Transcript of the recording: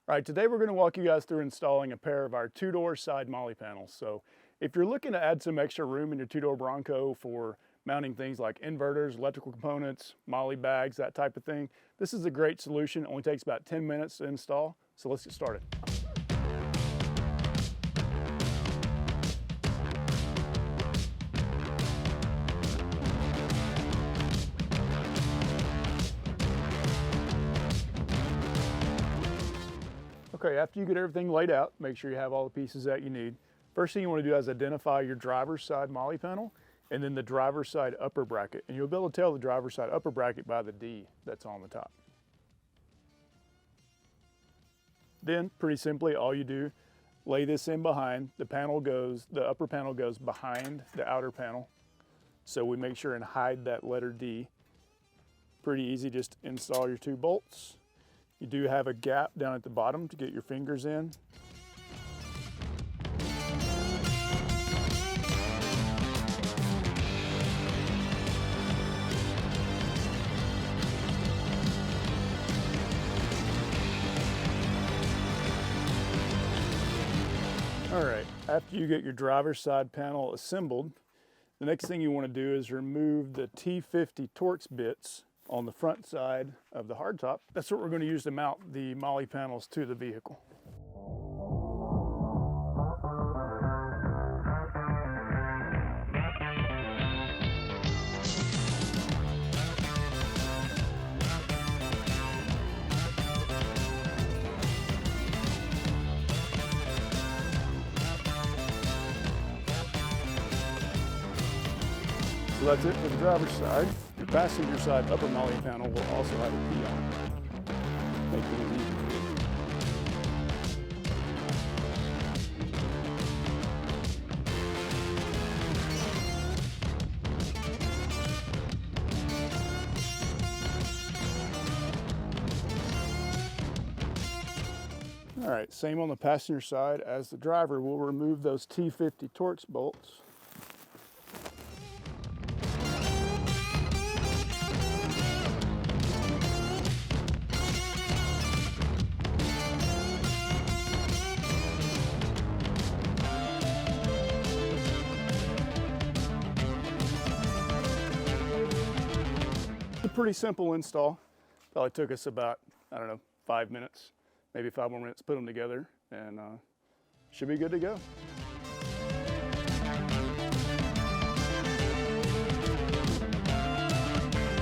All right, today we're going to walk you guys through installing a pair of our two-door side MOLLE panels. So if you're looking to add some extra room in your two-door Bronco for mounting things like inverters, electrical components, MOLLE bags, that type of thing, this is a great solution. It only takes about 10 minutes to install. So let's get started. Okay, after you get everything laid out, make sure you have all the pieces that you need. First thing you want to do is identify your driver's side MOLLE panel and then the driver's side upper bracket. And you'll be able to tell the driver's side upper bracket by the D that's on the top. Then, pretty simply, all you do, lay this in behind. The upper panel goes behind the outer panel. So we make sure and hide that letter D. Pretty easy, just install your two bolts. You do have a gap down at the bottom to get your fingers in. All right, after you get your driver's side panel assembled, the next thing you want to do is remove the T50 Torx bits on the front side of the hardtop. That's what we're going to use to mount the MOLLE panels to the vehicle. So that's it for the driver's side. Your passenger side upper MOLLE panel will also have a P on it. Make things easy. All right, same on the passenger side. As the driver, we'll remove those T50 Torx bolts. Pretty simple install. Probably took us about, 5 minutes, maybe 5 more minutes to put them together, and should be good to go.